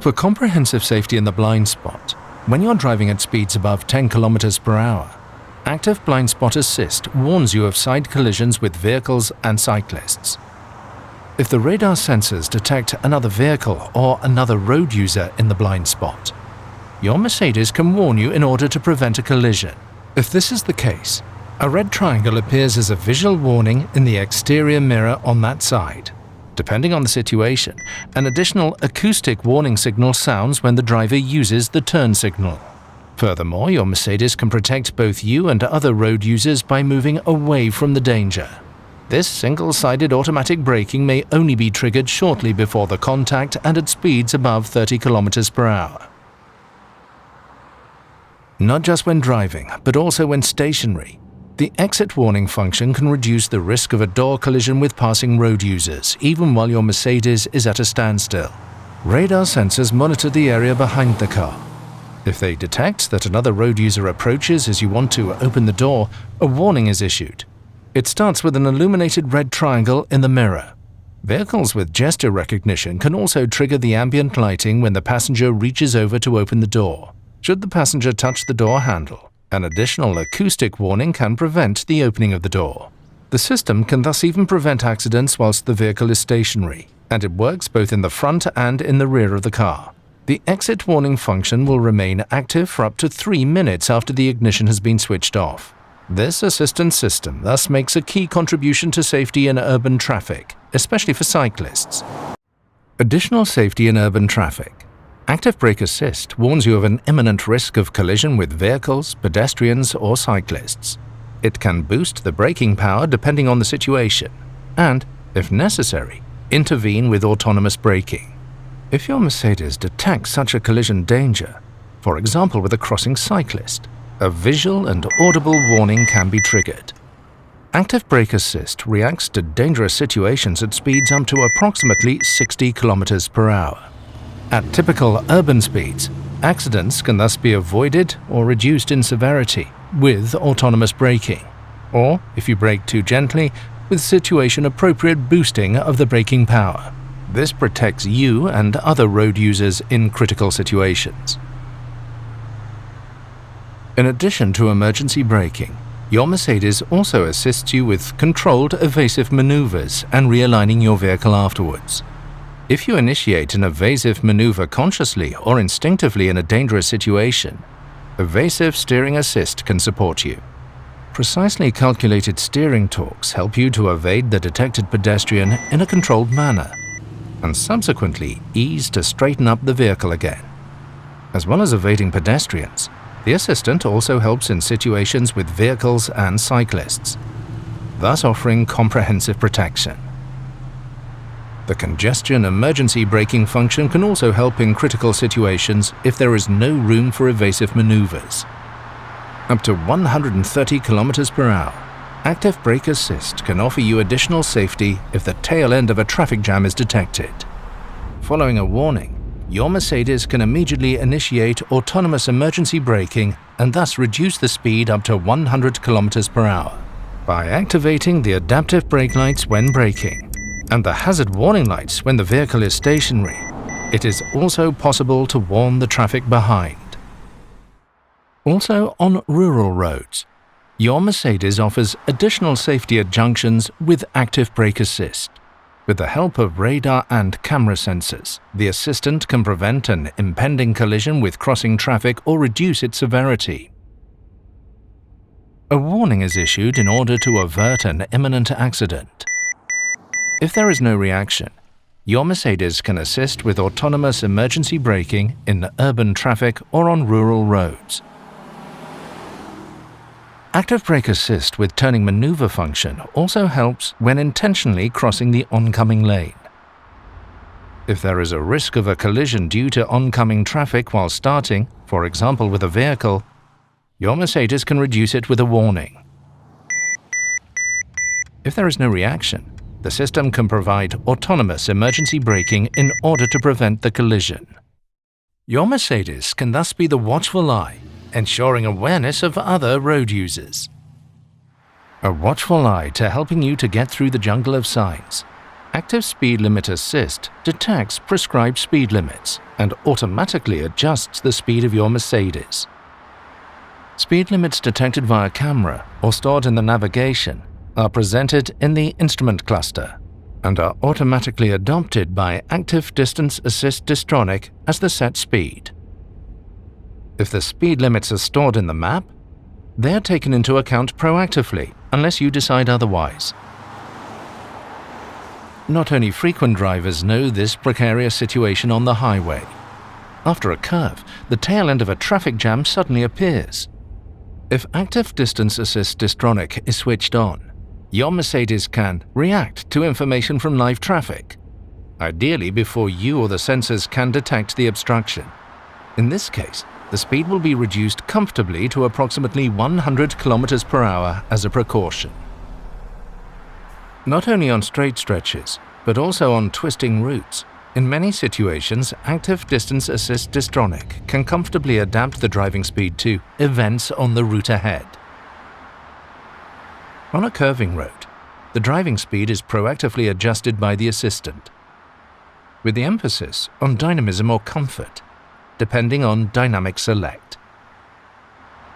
For comprehensive safety in the blind spot, when you're driving at speeds above 10 km per hour, Active Blind Spot Assist warns you of side collisions with vehicles and cyclists. If the radar sensors detect another vehicle or another road user in the blind spot, your Mercedes can warn you in order to prevent a collision. If this is the case, a red triangle appears as a visual warning in the exterior mirror on that side. Depending on the situation, an additional acoustic warning signal sounds when the driver uses the turn signal. Furthermore, your Mercedes can protect both you and other road users by moving away from the danger. This single-sided automatic braking may only be triggered shortly before the contact and at speeds above 30 km per hour. Not just when driving, but also when stationary, the exit warning function can reduce the risk of a door collision with passing road users, even while your Mercedes is at a standstill. Radar sensors monitor the area behind the car. If they detect that another road user approaches as you want to open the door, a warning is issued. It starts with an illuminated red triangle in the mirror. Vehicles with gesture recognition can also trigger the ambient lighting when the passenger reaches over to open the door. Should the passenger touch the door handle, an additional acoustic warning can prevent the opening of the door. The system can thus even prevent accidents whilst the vehicle is stationary, and it works both in the front and in the rear of the car. The exit warning function will remain active for up to 3 minutes after the ignition has been switched off. This assistance system thus makes a key contribution to safety in urban traffic, especially for cyclists. Additional safety in urban traffic. Active Brake Assist warns you of an imminent risk of collision with vehicles, pedestrians, or cyclists. It can boost the braking power depending on the situation, and, if necessary, intervene with autonomous braking. If your Mercedes detects such a collision danger, for example with a crossing cyclist, a visual and audible warning can be triggered. Active Brake Assist reacts to dangerous situations at speeds up to approximately 60 km per hour. At typical urban speeds, accidents can thus be avoided or reduced in severity with autonomous braking, or, if you brake too gently, with situation-appropriate boosting of the braking power. This protects you and other road users in critical situations. In addition to emergency braking, your Mercedes also assists you with controlled evasive maneuvers and realigning your vehicle afterwards. If you initiate an evasive maneuver consciously or instinctively in a dangerous situation, Evasive Steering Assist can support you. Precisely calculated steering torques help you to evade the detected pedestrian in a controlled manner, and subsequently ease to straighten up the vehicle again. As well as evading pedestrians, the assistant also helps in situations with vehicles and cyclists, thus offering comprehensive protection. The congestion emergency braking function can also help in critical situations if there is no room for evasive maneuvers. Up to 130 km per hour, Active Brake Assist can offer you additional safety if the tail end of a traffic jam is detected. Following a warning, your Mercedes can immediately initiate autonomous emergency braking and thus reduce the speed up to 100 km per hour. By activating the adaptive brake lights when braking and the hazard warning lights when the vehicle is stationary, it is also possible to warn the traffic behind. Also on rural roads, your Mercedes offers additional safety at junctions with Active Brake Assist. With the help of radar and camera sensors, the assistant can prevent an impending collision with crossing traffic or reduce its severity. A warning is issued in order to avert an imminent accident. If there is no reaction, your Mercedes can assist with autonomous emergency braking in urban traffic or on rural roads. Active Brake Assist with turning maneuver function also helps when intentionally crossing the oncoming lane. If there is a risk of a collision due to oncoming traffic while starting, for example with a vehicle, your Mercedes can reduce it with a warning. If there is no reaction, the system can provide autonomous emergency braking in order to prevent the collision. Your Mercedes can thus be the watchful eye, ensuring awareness of other road users. A watchful eye to helping you to get through the jungle of signs. Active Speed Limit Assist detects prescribed speed limits and automatically adjusts the speed of your Mercedes. Speed limits detected via camera or stored in the navigation are presented in the instrument cluster and are automatically adopted by Active Distance Assist Distronic as the set speed. If the speed limits are stored in the map, they are taken into account proactively unless you decide otherwise. Not only frequent drivers know this precarious situation on the highway. After a curve, the tail end of a traffic jam suddenly appears. If Active Distance Assist Distronic is switched on, your Mercedes can react to information from live traffic, ideally before you or the sensors can detect the obstruction. In this case, the speed will be reduced comfortably to approximately 100 km per hour as a precaution. Not only on straight stretches, but also on twisting routes, in many situations, Active Distance Assist Distronic can comfortably adapt the driving speed to events on the route ahead. On a curving road, the driving speed is proactively adjusted by the assistant, with the emphasis on dynamism or comfort, depending on dynamic select.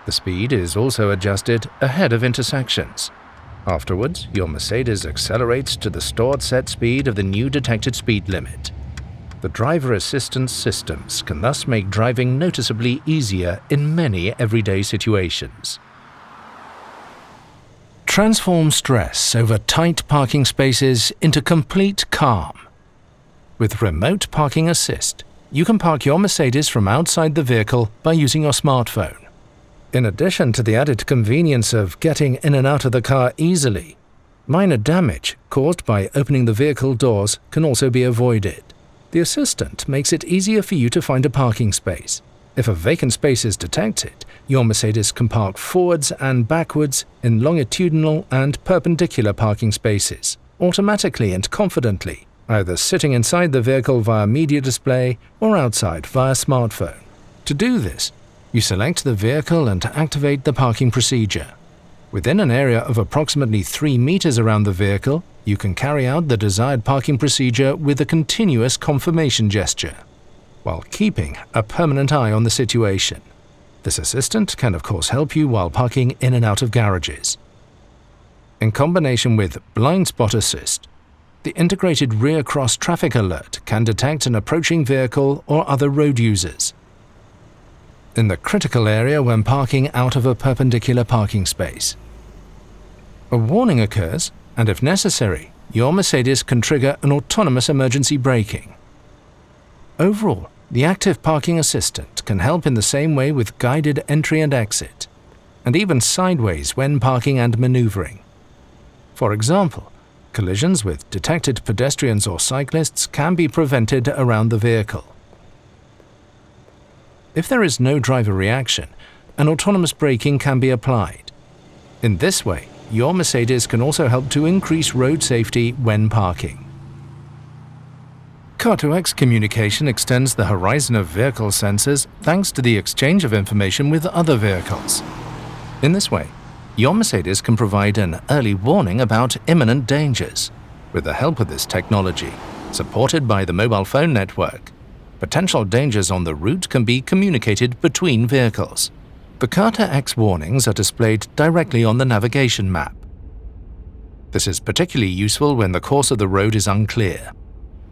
The speed is also adjusted ahead of intersections. Afterwards, your Mercedes accelerates to the stored set speed of the new detected speed limit. The driver assistance systems can thus make driving noticeably easier in many everyday situations. Transform stress over tight parking spaces into complete calm. With Remote Parking Assist, you can park your Mercedes from outside the vehicle by using your smartphone. In addition to the added convenience of getting in and out of the car easily, minor damage caused by opening the vehicle doors can also be avoided. The assistant makes it easier for you to find a parking space. If a vacant space is detected, your Mercedes can park forwards and backwards in longitudinal and perpendicular parking spaces, automatically and confidently, either sitting inside the vehicle via media display or outside via smartphone. To do this, you select the vehicle and activate the parking procedure. Within an area of approximately 3 meters around the vehicle, you can carry out the desired parking procedure with a continuous confirmation gesture, while keeping a permanent eye on the situation. This assistant can of course help you while parking in and out of garages. In combination with Blind Spot Assist, the integrated rear cross traffic alert can detect an approaching vehicle or other road users in the critical area when parking out of a perpendicular parking space. A warning occurs, and if necessary, your Mercedes can trigger an autonomous emergency braking. Overall, the Active Parking Assistant can help in the same way with guided entry and exit, and even sideways when parking and maneuvering. For example, collisions with detected pedestrians or cyclists can be prevented around the vehicle. If there is no driver reaction, an autonomous braking can be applied. In this way, your Mercedes can also help to increase road safety when parking. Car-to-X communication extends the horizon of vehicle sensors thanks to the exchange of information with other vehicles. In this way, your Mercedes can provide an early warning about imminent dangers. With the help of this technology, supported by the mobile phone network, potential dangers on the route can be communicated between vehicles. The Car-to-X warnings are displayed directly on the navigation map. This is particularly useful when the course of the road is unclear.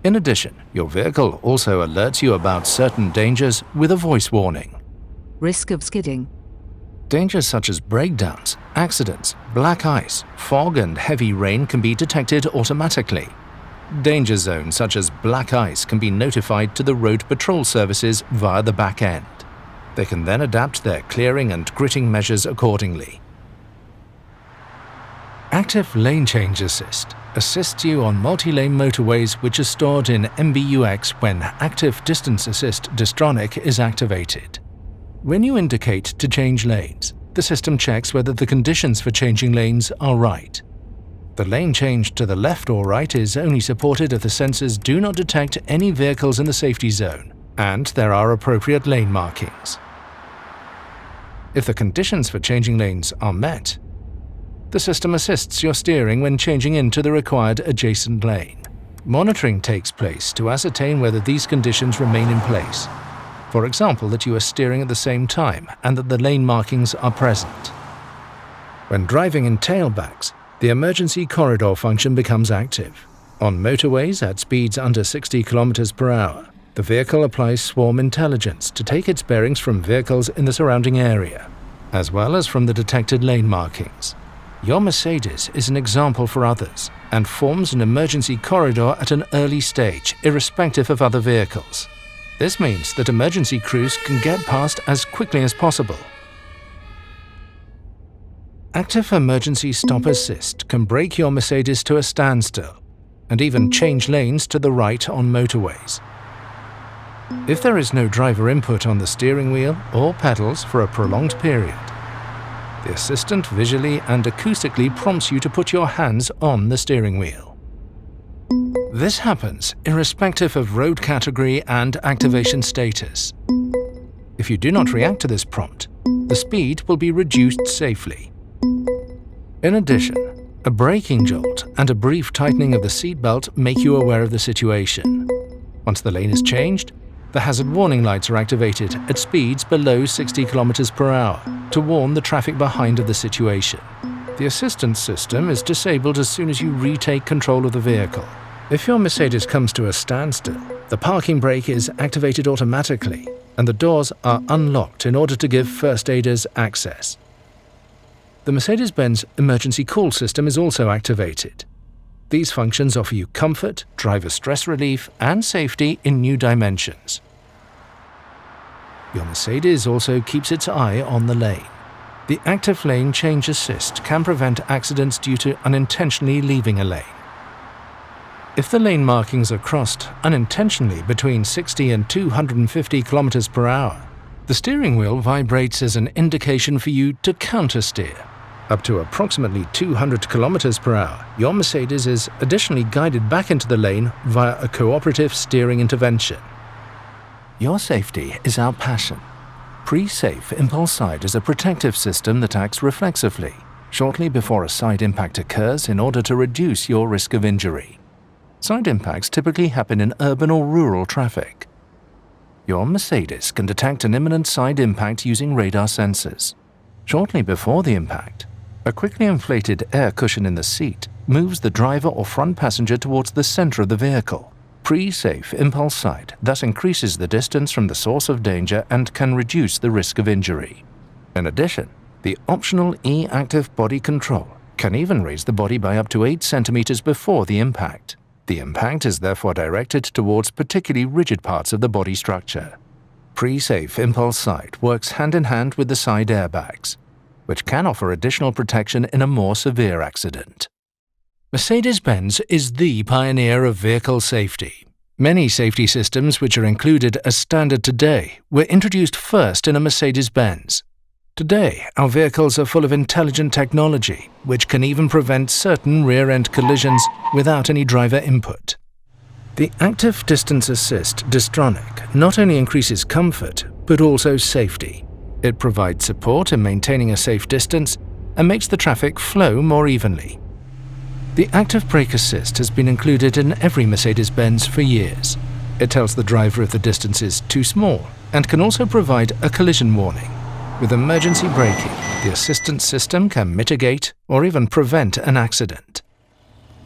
In addition, your vehicle also alerts you about certain dangers with a voice warning. Risk of skidding. Dangers such as breakdowns, accidents, black ice, fog and heavy rain can be detected automatically. Danger zones such as black ice can be notified to the road patrol services via the back end. They can then adapt their clearing and gritting measures accordingly. Active Lane Change Assist assists you on multi-lane motorways which are stored in MBUX when Active Distance Assist Distronic is activated. When you indicate to change lanes, the system checks whether the conditions for changing lanes are right. The lane change to the left or right is only supported if the sensors do not detect any vehicles in the safety zone and there are appropriate lane markings. If the conditions for changing lanes are met, the system assists your steering when changing into the required adjacent lane. Monitoring takes place to ascertain whether these conditions remain in place. For example, that you are steering at the same time and that the lane markings are present. When driving in tailbacks, the emergency corridor function becomes active. On motorways at speeds under 60 km per hour, the vehicle applies swarm intelligence to take its bearings from vehicles in the surrounding area, as well as from the detected lane markings. Your Mercedes is an example for others and forms an emergency corridor at an early stage, irrespective of other vehicles. This means that emergency crews can get past as quickly as possible. Active Emergency Stop Assist can brake your Mercedes to a standstill and even change lanes to the right on motorways. If there is no driver input on the steering wheel or pedals for a prolonged period, the assistant visually and acoustically prompts you to put your hands on the steering wheel. This happens irrespective of road category and activation status. If you do not react to this prompt, the speed will be reduced safely. In addition, a braking jolt and a brief tightening of the seatbelt make you aware of the situation. Once the lane is changed, the hazard warning lights are activated at speeds below 60 km per hour to warn the traffic behind of the situation. The assistance system is disabled as soon as you retake control of the vehicle. If your Mercedes comes to a standstill, the parking brake is activated automatically and the doors are unlocked in order to give first aiders access. The Mercedes-Benz emergency call system is also activated. These functions offer you comfort, driver stress relief, and safety in new dimensions. Your Mercedes also keeps its eye on the lane. The active lane change assist can prevent accidents due to unintentionally leaving a lane. If the lane markings are crossed unintentionally between 60 and 250 km per hour, the steering wheel vibrates as an indication for you to countersteer. Up to approximately 200 km per hour, your Mercedes is additionally guided back into the lane via a cooperative steering intervention. Your safety is our passion. Pre-Safe Impulse Side is a protective system that acts reflexively, shortly before a side impact occurs in order to reduce your risk of injury. Side impacts typically happen in urban or rural traffic. Your Mercedes can detect an imminent side impact using radar sensors. Shortly before the impact, a quickly inflated air cushion in the seat moves the driver or front passenger towards the center of the vehicle. Pre-Safe Impulse Side thus increases the distance from the source of danger and can reduce the risk of injury. In addition, the optional E-Active Body Control can even raise the body by up to 8 centimeters before the impact. The impact is therefore directed towards particularly rigid parts of the body structure. Pre-Safe Impulse Side works hand in hand with the side airbags, which can offer additional protection in a more severe accident. Mercedes-Benz is the pioneer of vehicle safety. Many safety systems which are included as standard today were introduced first in a Mercedes-Benz. Today, our vehicles are full of intelligent technology, which can even prevent certain rear-end collisions without any driver input. The Active Distance Assist Distronic not only increases comfort, but also safety. It provides support in maintaining a safe distance and makes the traffic flow more evenly. The Active Brake Assist has been included in every Mercedes-Benz for years. It tells the driver if the distance is too small and can also provide a collision warning. With emergency braking, the assistance system can mitigate or even prevent an accident.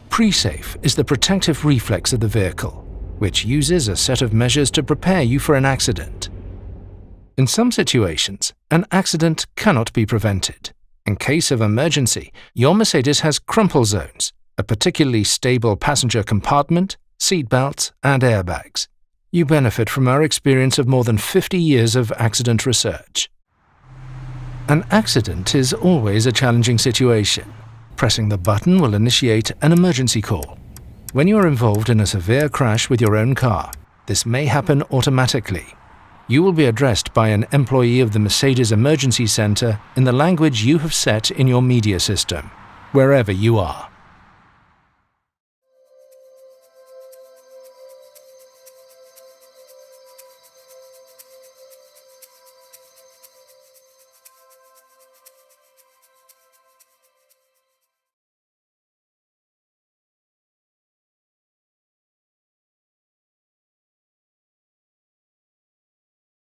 Pre-Safe is the protective reflex of the vehicle, which uses a set of measures to prepare you for an accident. In some situations, an accident cannot be prevented. In case of emergency, your Mercedes has crumple zones, a particularly stable passenger compartment, seat belts, and airbags. You benefit from our experience of more than 50 years of accident research. An accident is always a challenging situation. Pressing the button will initiate an emergency call. When you are involved in a severe crash with your own car, this may happen automatically. You will be addressed by an employee of the Mercedes Emergency Center in the language you have set in your media system, wherever you are.